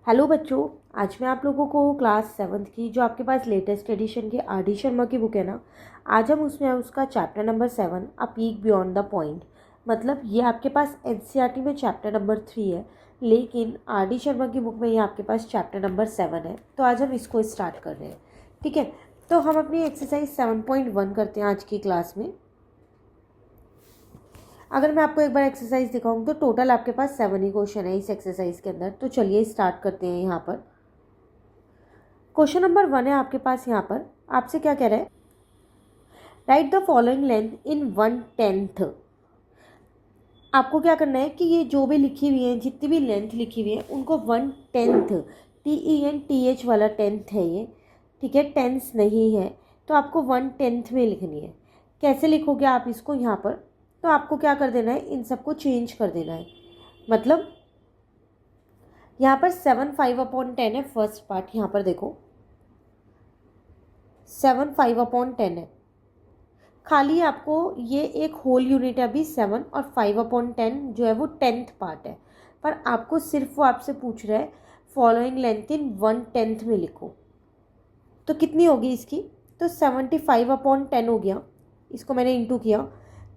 Hello बच्चों, आज मैं आप लोगों को क्लास 7th की जो आपके पास लेटेस्ट एडिशन की आर डी शर्मा की बुक है ना, आज हम उसमें उसका chapter number 7 a peak beyond the point. मतलब ये आपके पास एनसीईआरटी में चैप्टर नंबर 3 है, लेकिन आर डी शर्मा की बुक में ये आपके पास चैप्टर नंबर 7 है। तो आज हम इसको स्टार्ट कर रहे हैं। ठीक है, तो हम अपनी एक्सरसाइज 7.1 करते हैं आज की क्लास में। अगर मैं आपको एक बार एक्सरसाइज दिखाऊं तो टोटल आपके पास 7 ही क्वेश्चन है इस एक्सरसाइज के अंदर। तो चलिए स्टार्ट करते हैं। यहाँ पर क्वेश्चन नंबर 1 है आपके पास। यहाँ पर आपसे क्या कह रहा है, right the following length in 1/10। आपको क्या करना है कि ये जो भी लिखी हुई है, जितनी भी लेंथ लिखी हुई है उनको 1/10, TENTH वाला 10th है ये। ठीक है, टेंस नहीं है, तो आपको 1/10 में लिखनी है। कैसे लिखोगे आप इसको यहाँ पर, तो आपको क्या कर देना है, इन सबको चेंज कर देना है। मतलब यहाँ पर 7/5/10 है फर्स्ट पार्ट। यहाँ पर देखो 7/5/10 है, खाली आपको ये एक होल यूनिट है अभी 7, और 5/10 जो है वो 10th पार्ट है। पर आपको सिर्फ वो आपसे पूछ रहा है फॉलोइंग लेंथ इन 1/10 में लिखो। तो कितनी होगी इसकी, तो 75/10 हो गया। इसको मैंने इंटू किया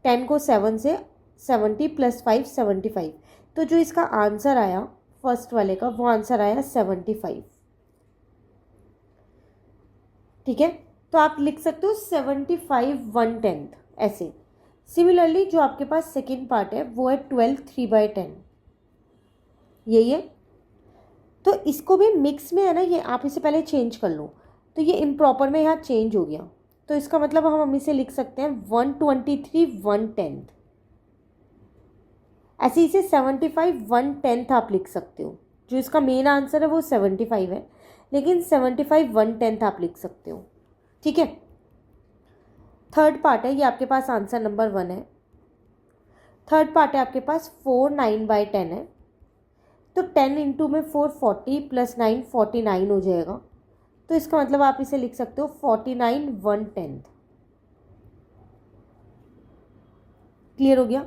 10 को 7 से, 70 + 5 75। तो जो इसका आंसर आया फर्स्ट वाले का, वो आंसर आया 75। ठीक है, तो आप लिख सकते हो 75/1/10 ऐसे। सिमिलरली जो आपके पास सेकेंड पार्ट है वो है 12 3/10, यही है। तो इसको भी मिक्स में है ना, ये आप इसे पहले चेंज कर लो। तो ये इम्प्रॉपर में यहाँ चेंज हो गया, तो इसका मतलब हम इसे लिख सकते हैं 123/1/10। ऐसे इसे 75/1/10 आप लिख सकते हो। जो इसका मेन आंसर है वो 75 है, लेकिन 75/1/10 आप लिख सकते हो। ठीक है, थर्ड पार्ट है ये आपके पास, आंसर नंबर 1 है। थर्ड पार्ट है आपके पास 4 9/10 है। तो 10 इंटू में 4 40 + 9 49 हो जाएगा। तो इसका मतलब आप इसे लिख सकते हो 49/1/10। क्लियर हो गया।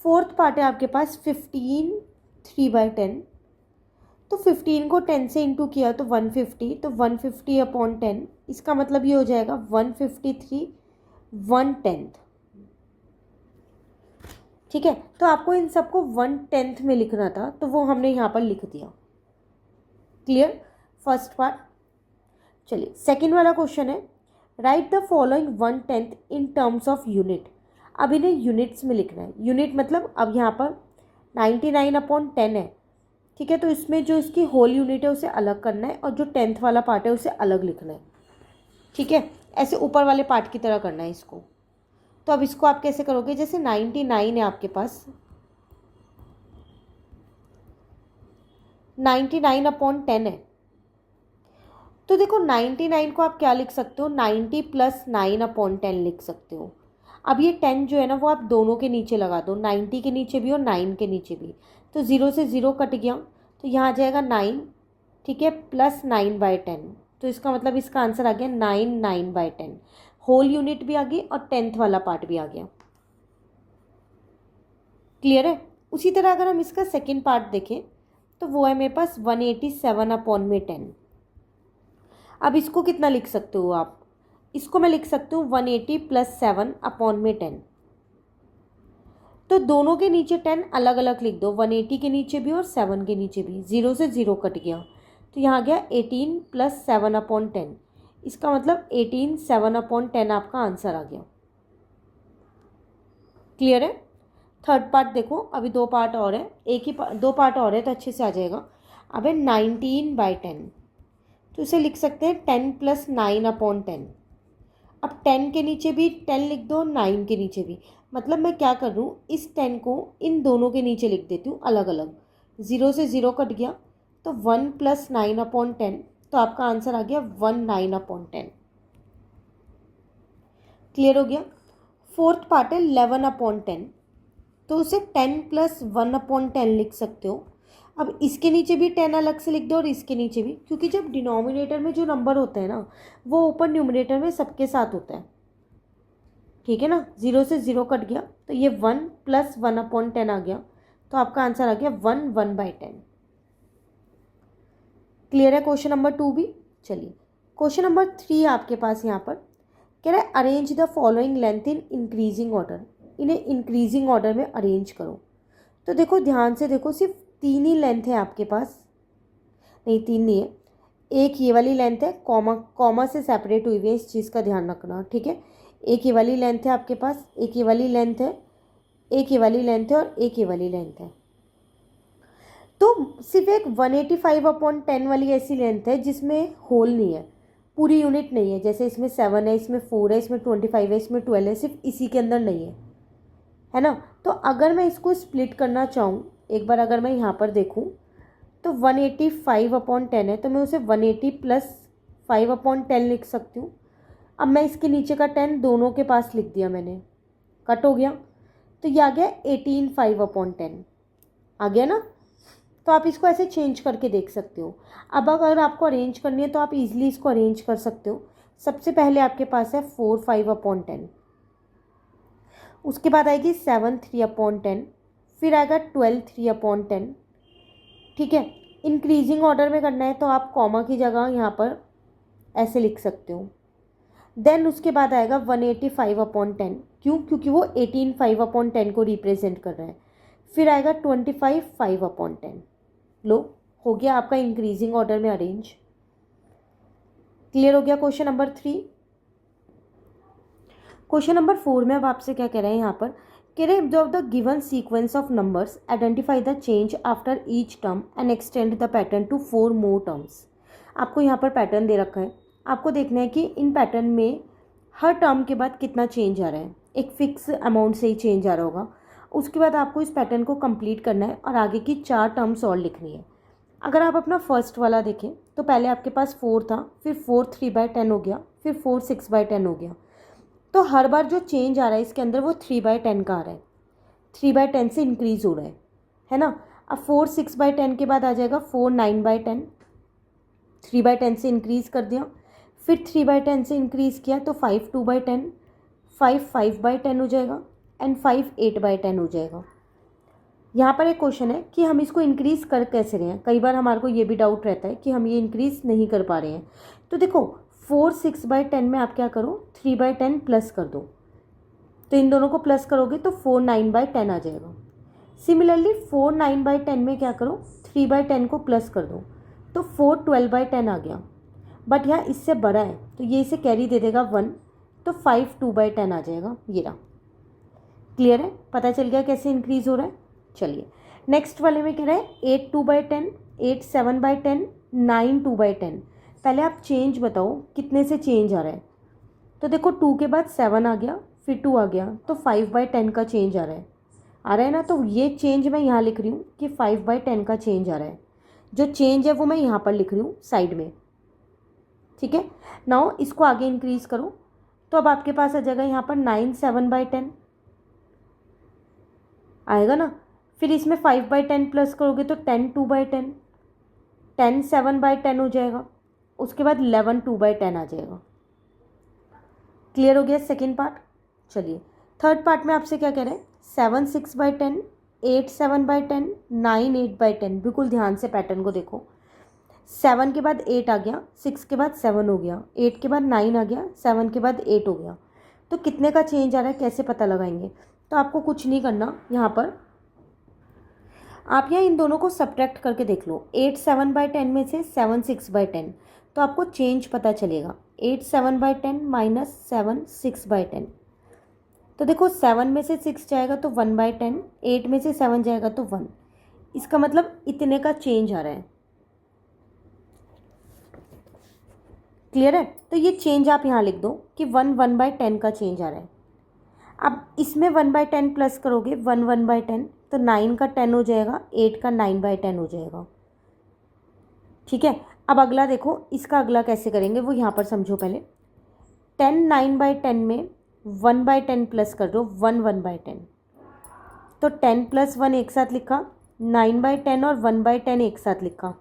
फोर्थ पार्ट है आपके पास 15 3/10। तो 15 को 10 से इंटू किया तो 150, तो 150/10। इसका मतलब ये हो जाएगा 153/1/10। ठीक है, तो आपको इन सबको 1/10 में लिखना था, तो वो हमने यहाँ पर लिख दिया। Clear first part. चलिए सेकंड वाला क्वेश्चन है, right the following 1/10 in terms of unit. अब इन्हें यूनिट्स में लिखना है। यूनिट मतलब अब यहाँ पर 99/10 है। ठीक है, तो इसमें जो इसकी होल यूनिट है उसे अलग करना है, और जो 10th वाला पार्ट है उसे अलग लिखना है। ठीक है, ऐसे ऊपर वाले पार्ट की तरह करना है इसको। तो अब इसको आप कैसे करोगे, जैसे 99 है आपके पास, 99/10 है। तो देखो 99 को आप क्या लिख सकते हो, 90 + 9/10 लिख सकते हो। अब ये 10 जो है ना वो आप दोनों के नीचे लगा दो, 90 के नीचे भी और 9 के नीचे भी। तो 0 से 0 कट गया, तो यहाँ आ जाएगा 9। ठीक है, + 9/10। तो इसका मतलब इसका आंसर आ गया 9 9/10। होल यूनिट भी आ गई और 10th वाला पार्ट भी आ गया। क्लियर है। उसी तरह अगर हम इसका सेकेंड पार्ट देखें तो वो है मेरे पास 187/10। अब इसको कितना लिख सकते हो आप, इसको मैं लिख सकती हूँ 180 + 7/10। तो दोनों के नीचे 10 अलग अलग लिख दो, 180 के नीचे भी और 7 के नीचे भी। 0 से 0 कट गया, तो यहाँ गया 18 + 7/10। इसका मतलब 18 7/10 आपका आंसर आ गया। क्लियर है। थर्ड पार्ट देखो, अभी 2 पार्ट और है, एक ही 2 पार्ट और है तो अच्छे से आ जाएगा। अब है 19/10, तो इसे लिख सकते हैं 10 + 9/10। अब 10 के नीचे भी 10 लिख दो, 9 के नीचे भी। मतलब मैं क्या कर रहा हूँ, इस 10 को इन दोनों के नीचे लिख देती हूँ अलग अलग। 0 से 0 कट गया, तो 1 + 9/10। तो आपका आंसर आ गया 19/10। क्लियर हो गया। फोर्थ पार्ट है 11/10। तो उसे 10 + 1/10 लिख सकते हो। अब इसके नीचे भी 10 अलग से लिख दो और इसके नीचे भी, क्योंकि जब डिनोमिनेटर में जो नंबर होते हैं ना वो ऊपर न्यूमरेटर में सबके साथ होता है। ठीक है ना, 0 से 0 कट गया, तो ये 1 + 1/10 आ गया। तो आपका आंसर आ गया 1 1/10। क्लियर है क्वेश्चन नंबर 2 भी। चलिए क्वेश्चन नंबर 3 आपके पास यहाँ पर कह रहा है arrange the following length in increasing order, इन्हें इंक्रीजिंग ऑर्डर में अरेंज करो। तो देखो ध्यान से देखो, सिर्फ 3 ही लेंथ है आपके पास, नहीं 3 नहीं है, एक ये वाली लेंथ है, कॉमा से सेपरेट हुई हुई है, इस चीज़ का ध्यान रखना, ठीक है। एक ये वाली लेंथ है आपके पास, एक ये वाली लेंथ है, एक ये वाली लेंथ है और एक ये वाली लेंथ है। तो सिर्फ एक 185/10 वाली ऐसी लेंथ है जिसमें होल नहीं है, पूरी यूनिट नहीं है, जैसे इसमें 7 है, इसमें 4 है, इसमें 25 है, इसमें 12 है, सिर्फ इसी के अंदर नहीं है ना। तो अगर मैं इसको स्प्लिट करना चाहूँ, एक बार अगर मैं यहाँ पर देखूँ तो 185/10 है, तो मैं उसे 180 + 5/10 लिख सकती हूँ। अब मैं इसके नीचे का 10 दोनों के पास लिख दिया मैंने, कट हो गया, तो ये आ गया 18/5/10 आ गया ना। तो आप इसको ऐसे चेंज करके देख सकते हो। अब अगर आपको अरेंज करनी है तो आप इजीली इसको अरेंज कर सकते हो। सबसे पहले आपके पास है 4/5/10, उसके बाद आएगी 7/3/10, फिर आएगा 12/3/10, ठीक है। इंक्रीजिंग ऑर्डर में करना है तो आप कॉमा की जगह यहाँ पर ऐसे लिख सकते हो। देन उसके बाद आएगा 185/10, क्यों? क्योंकि वो 18/5/10 को रिप्रेजेंट कर रहा है। फिर आएगा 25/5/10। लो, हो गया आपका इंक्रीजिंग ऑर्डर में अरेंज। क्लियर हो गया क्वेश्चन नंबर 3। क्वेश्चन नंबर 4 में अब आपसे क्या कह रहे हैं यहाँ पर, कह रहे हैं of the given sequence of numbers identify the change after each term and extend the pattern to 4 more terms. आपको यहाँ पर पैटर्न दे रखा है, आपको देखना है कि इन पैटर्न में हर टर्म के बाद कितना चेंज आ रहा है। एक फिक्स अमाउंट से ही चेंज आ रहा होगा। उसके बाद आपको इस पैटर्न को कंप्लीट करना है और आगे की 4 टर्म्स और लिखनी है। अगर आप अपना फर्स्ट वाला देखें तो पहले आपके पास 4 था, फिर 4 3/10 हो गया, फिर 4 6/10 हो गया। तो हर बार जो चेंज आ रहा है इसके अंदर वो 3/10 का आ रहा है, 3/10 से इंक्रीज़ हो रहा है ना। अब 4 6/10 के बाद आ जाएगा 4 9/10, 3/10 से इंक्रीज़ कर दिया, फिर 3/10 से इंक्रीज़ किया तो 5 2/10, 5 5/10 हो जाएगा एंड 5 8/10 हो जाएगा। यहाँ पर एक क्वेश्चन है कि हम इसको इंक्रीज़ कर कैसे रहे हैं। कई बार हमारे को ये भी डाउट रहता है कि हम ये इंक्रीज़ नहीं कर पा रहे हैं। तो देखो 4 6/10 में आप क्या करो, 3/10 प्लस कर दो, तो इन दोनों को प्लस करोगे तो 4 9/10 आ जाएगा। सिमिलरली 4 9/10 में क्या करो, 3/10 को प्लस कर दो, तो 4 12/10 आ गया। बट यहाँ इससे बड़ा है तो ये इसे कैरी दे देगा 1, तो 5 2/10 आ जाएगा। ये रहा। क्लियर है, पता चल गया कैसे इंक्रीज़ हो रहा है। चलिए नेक्स्ट वाले में कह रहा है 8 2/10, 8 7/10, 9 2/10। पहले आप चेंज बताओ कितने से चेंज आ रहा है। तो देखो 2 के बाद 7 आ गया, फिर 2 आ गया, तो 5/10 का चेंज आ रहा है ना। तो ये चेंज मैं यहाँ लिख रही हूँ कि 5/10 का चेंज आ रहा है। जो चेंज है वो मैं यहाँ पर लिख रही हूँ साइड में, ठीक है। नाउ इसको आगे इंक्रीज़ करो तो अब आपके पास आ जाएगा यहाँ पर 9 7/10 आएगा ना। फिर इसमें 5/10 प्लस करोगे तो 10 2/10, 10 7/10 हो जाएगा। उसके बाद 11 2/10 आ जाएगा। क्लियर हो गया सेकेंड पार्ट। चलिए थर्ड पार्ट में आपसे क्या कह रहे हैं, 7 6/10, 8 7/10, 9 8/10। बिल्कुल ध्यान से पैटर्न को देखो। 7 के बाद 8 आ गया, 6 के बाद 7 हो गया, 8 के बाद 9 आ गया, 7 के बाद 8 हो गया। तो कितने का चेंज आ रहा है, कैसे पता लगाएंगे। तो आपको कुछ नहीं करना, यहाँ पर आप यहाँ इन दोनों को सब्ट्रैक्ट करके देख लो। 8 7/10 में से 7 6/10, तो आपको चेंज पता चलेगा। 8 7/10 माइनस 7 6/10। तो देखो 7 में से 6 जाएगा तो 1/10, 8 में से 7 जाएगा तो 1। इसका मतलब इतने का चेंज आ रहा है। क्लियर है। तो ये चेंज आप यहाँ लिख दो कि 1/10 का चेंज आ रहा है। अब इसमें 1/10 प्लस करोगे 1/10, तो 9 का 10 हो जाएगा, 8 का 9/10 हो जाएगा, ठीक है। अब अगला देखो, इसका अगला कैसे करेंगे वो यहाँ पर समझो पहले। 10 9/10 में 1/10 प्लस कर दो, 1/10। तो 10 + 1 एक साथ लिखा, 9/10 और 1/10 एक साथ लिखा,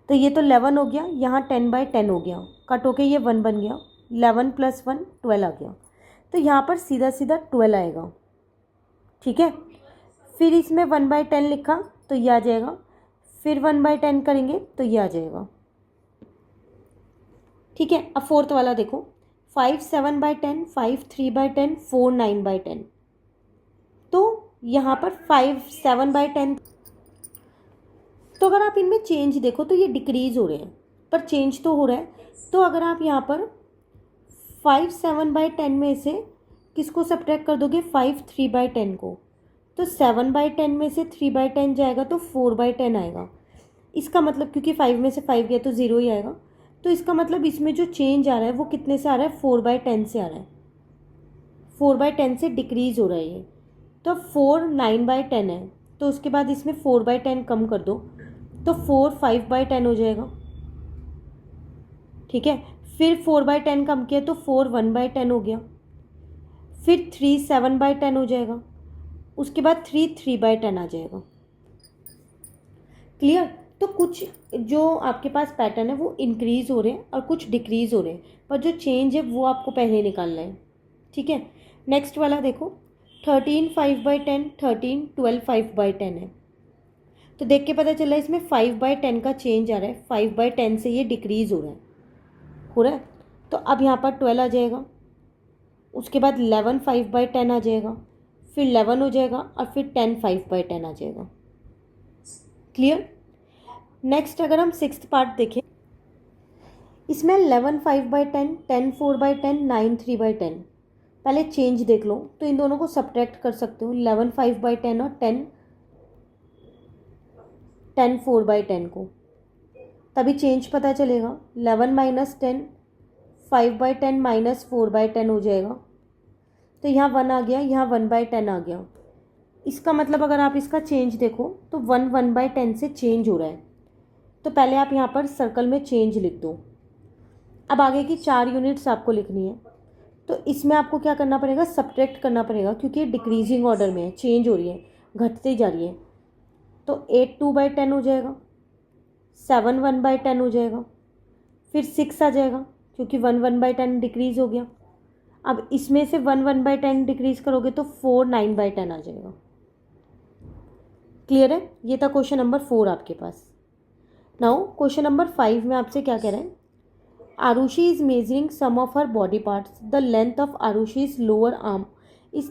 तो ये तो 11 हो गया। यहाँ 10/10 हो गया, कट होके ये 1 बन गया। 11 + 1 12 आ गया। तो यहाँ पर सीधा सीधा 12 आएगा, ठीक है। फिर इसमें 1/10 लिखा तो ये आ जाएगा। फिर 1/10 करेंगे तो ये आ जाएगा। ठीक है, अब फोर्थ वाला देखो, 5 7/10, 5 3/10, 4 9/10। तो यहाँ पर 5 7/10, तो अगर आप इनमें चेंज देखो तो ये डिक्रीज हो रहे हैं, पर चेंज तो हो रहा है। तो अगर आप यहाँ पर 5 7/10 में से किसको सब्ट्रैक्ट कर दोगे, 5 3/10 को, तो 7/10 में से 3/10 जाएगा तो 4/10 आएगा। इसका मतलब क्योंकि 5 में से 5 गया तो 0 ही आएगा, तो इसका मतलब इसमें जो चेंज आ रहा है वो कितने से आ रहा है, 4/10 से आ रहा है। 4/10 से डिक्रीज हो रहा है ये। तो 4 9/10 है, तो उसके बाद इसमें 4/10 कम कर दो तो 4 5/10 हो जाएगा। ठीक है, फिर 4/10 कम किया तो 4 1/10 हो गया। फिर 3 7/10 हो जाएगा। उसके बाद 3 3/10 आ जाएगा। क्लियर। तो कुछ जो आपके पास पैटर्न है वो इंक्रीज हो रहे हैं और कुछ डिक्रीज हो रहे हैं, पर जो चेंज है वो आपको पहले निकालना है। ठीक है, नेक्स्ट वाला देखो, 13 5/10, 13 12 5/10 है। तो देख के पता चला इसमें 5/10 का चेंज आ रहा है, 5/10 से ये डिक्रीज हो रहा है। तो अब यहाँ पर 12 आ जाएगा, उसके बाद 11 5/10 आ जाएगा, फिर 11 हो जाएगा और फिर 10 5/10 आ जाएगा। क्लियर। नेक्स्ट अगर हम सिक्स्थ पार्ट देखें, इसमें 11 5/10, 10 4/10, 9 3/10। पहले चेंज देख लो, तो इन दोनों को सब्ट्रैक्ट कर सकते हो, 11 5/10 और 10 4/10 को, तभी चेंज पता चलेगा। 11 - 10 5/10 - 4/10 हो जाएगा। तो यहाँ 1 आ गया, यहाँ 1/10 आ गया। इसका मतलब अगर आप इसका चेंज देखो तो 1 1/10 से चेंज हो रहा है। तो पहले आप यहाँ पर सर्कल में चेंज लिख दो। अब आगे की 4 यूनिट्स आपको लिखनी है, तो इसमें आपको क्या करना पड़ेगा, सब्ट्रैक्ट करना पड़ेगा, क्योंकि ये डिक्रीजिंग ऑर्डर में है, चेंज हो रही है, घटते ही जा रही है। तो 8 2/10 हो जाएगा, 7 1/10 हो जाएगा, फिर 6 आ जाएगा, क्योंकि 1 1/10 डिक्रीज हो गया। अब इसमें से 1 1/10 डिक्रीज करोगे तो 4 9/10 आ जाएगा। क्लियर है। ये था क्वेश्चन नंबर 4 आपके पास। नाउ क्वेश्चन नंबर 5 में आपसे क्या कह रहा है, Arushi is measuring some of her body parts, the length of आरुषि's lower arm is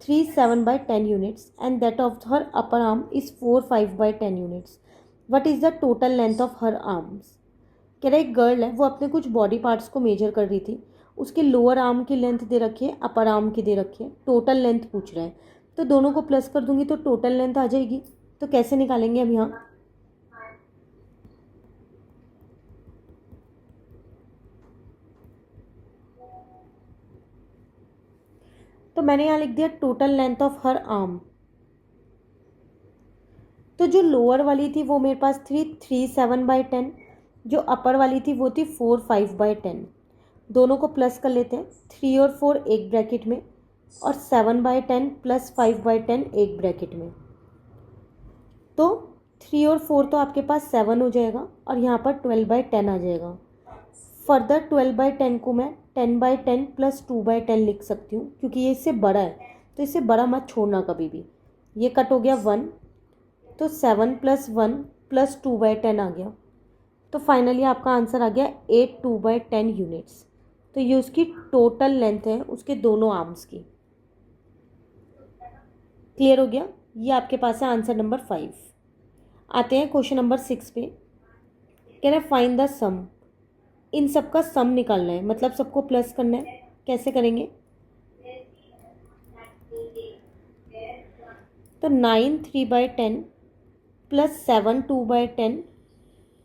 3 7/10 units and that of her upper arm is 4 5/10 units. What is the total length of her arms? कह रहा है एक गर्ल है, वो अपने कुछ body parts को मेजर कर रही थी, उसके लोअर आर्म की लेंथ दे रखी है, अपर आर्म की दे रखी है, टोटल लेंथ पूछ रहा है। तो दोनों को प्लस कर दूंगी तो टोटल लेंथ आ जाएगी। तो कैसे निकालेंगे हम यहाँ, तो मैंने यहाँ लिख दिया total length of her arm. तो जो लोअर वाली थी वो मेरे पास 3 7/10, जो अपर वाली थी वो थी 4 5/10। दोनों को प्लस कर लेते हैं, 3 और 4 एक ब्रैकेट में और 7/10 प्लस 5/10 एक ब्रैकेट में। तो 3 और 4 तो आपके पास 7 हो जाएगा और यहाँ पर 12/10 आ जाएगा। फर्दर 12/10 को मैं 10/10 प्लस 2/10 लिख सकती हूँ, क्योंकि ये इससे बड़ा है, तो इससे बड़ा मत छोड़ना कभी भी। ये कट हो गया 1, तो 7 + 1 + 2/10 आ गया। तो फाइनली आपका आंसर आ गया 8 2/10 यूनिट्स। तो ये उसकी टोटल लेंथ है उसके दोनों आर्म्स की। क्लियर हो गया। ये आपके पास है आंसर नंबर 5। आते हैं क्वेश्चन नंबर 6 पे। कह रहा है फाइंड द सम। इन सब का सम निकालना है, मतलब सबको प्लस करना है। कैसे करेंगे, तो 9 3/10 प्लस 7 2/10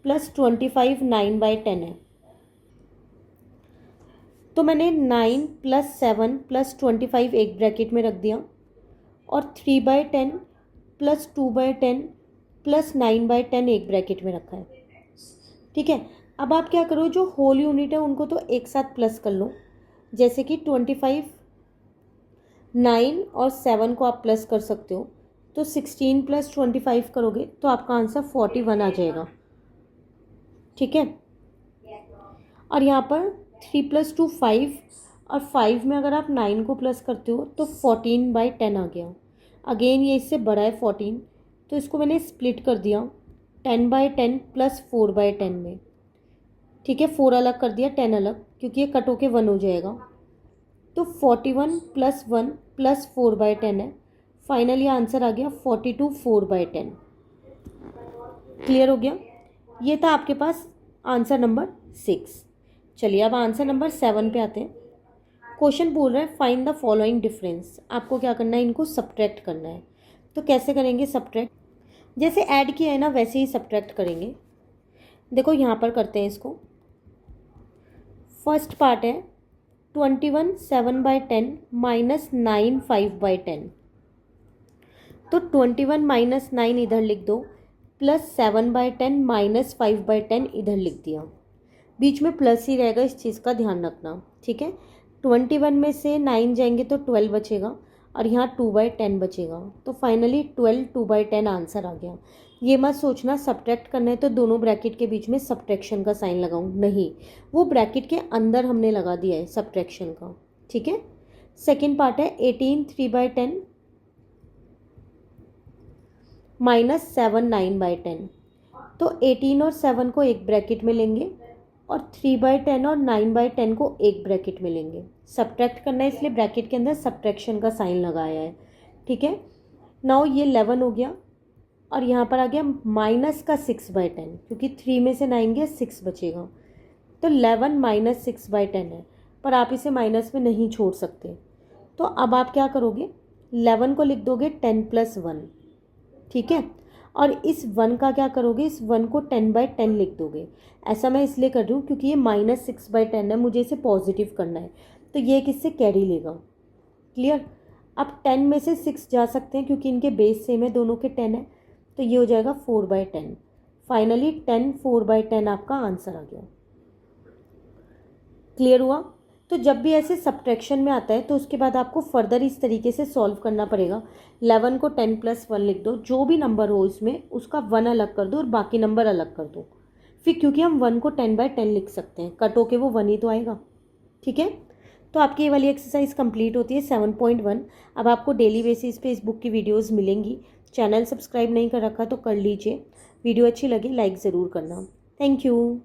प्लस 25 9/10 है। तो मैंने 9 + 7 + 25 एक ब्रैकेट में रख दिया और 3/10 प्लस 2/10 प्लस 9/10 एक ब्रैकेट में रखा है। ठीक है, अब आप क्या करो, जो होल यूनिट है उनको तो एक साथ प्लस कर लो। जैसे कि 25 9 और 7 को आप प्लस कर सकते हो, तो 16 + 25 करोगे तो आपका आंसर 41 आ जाएगा। ठीक है, और यहाँ पर 3 + 2 5 और 5 में अगर आप 9 को प्लस करते हो तो 14/10 आ गया। अगेन ये इससे बड़ा है 14, तो इसको मैंने स्प्लिट कर दिया 10/10 प्लस 4/10 में, ठीक है। 4 अलग कर दिया, 10 अलग, क्योंकि ये कट होके 1 हो जाएगा। तो 41 प्लस 1 प्लस 4/10 है। फाइनली आंसर आ गया 42 4/10। क्लियर हो गया। ये था आपके पास आंसर नंबर 6। चलिए अब आंसर नंबर 7 पे आते हैं। क्वेश्चन बोल रहा है फाइंड द फॉलोइंग डिफरेंस। आपको क्या करना है, इनको सब्ट्रैक्ट करना है। तो कैसे करेंगे सब्ट्रैक्ट, जैसे ऐड किया है ना वैसे ही सब्ट्रैक्ट करेंगे। देखो यहाँ पर करते हैं इसको। फर्स्ट पार्ट है 21 7/10 माइनस 9 5/10। तो 21 माइनस 9 इधर लिख दो, प्लस 7/10 माइनस 5/10 इधर लिख दिया। बीच में प्लस ही रहेगा, इस चीज़ का ध्यान रखना, ठीक है। 21 में से 9 जाएंगे तो 12 बचेगा और यहाँ 2/10 बचेगा। तो फाइनली 12 2/10 आंसर आ गया। ये मत सोचना सब्ट्रैक्ट करना है तो दोनों ब्रैकेट के बीच में सब्ट्रैक्शन का साइन लगाऊं, नहीं, वो ब्रैकेट के अंदर हमने लगा दिया है सब्ट्रैक्शन का, ठीक है। सेकेंड पार्ट है 18 3/10 माइनस 7 9/10। तो 18 और 7 को एक ब्रैकेट में लेंगे और 3/10 और 9/10 को एक ब्रैकेट में लेंगे। सब्ट्रैक्ट करना है इसलिए ब्रैकेट के अंदर सब्ट्रैक्शन का साइन लगाया है, ठीक है। नाउ ये 11 हो गया और यहाँ पर आ गया माइनस का 6/10, क्योंकि 3 में से 9 गया 6 बचेगा। तो 11 माइनस 6/10 है, पर आप इसे माइनस में नहीं छोड़ सकते। तो अब आप क्या करोगे, 11 को लिख दोगे 10 + 1, ठीक है। और इस 1 का क्या करोगे, इस 1 को 10/10 लिख दोगे। ऐसा मैं इसलिए कर रही हूँ क्योंकि ये माइनस 6/10 है, मुझे इसे पॉजिटिव करना है, तो ये किससे कैरी लेगा। क्लियर। अब 10 में से 6 जा सकते हैं क्योंकि इनके बेस सेम है, दोनों के 10 है, तो ये हो जाएगा 4/10। फाइनली 10 4/10 आपका आंसर आ गया। क्लियर हुआ। तो जब भी ऐसे सब्ट्रैक्शन में आता है तो उसके बाद आपको फर्दर इस तरीके से सॉल्व करना पड़ेगा। 11 को 10 + 1 लिख दो, जो भी नंबर हो इसमें उसका 1 अलग कर दो और बाकी नंबर अलग कर दो। फिर क्योंकि हम 1 को 10/10 लिख सकते हैं, कट होके वो 1 ही तो आएगा, ठीक है। तो आपकी ये वाली एक्सरसाइज कंप्लीट होती है 7.1। अब आपको डेली बेसिस पे इस बुक की वीडियोज़ मिलेंगी। चैनल सब्सक्राइब नहीं कर रखा तो कर लीजिए। वीडियो अच्छी लगी लाइक ज़रूर करना। Thank you.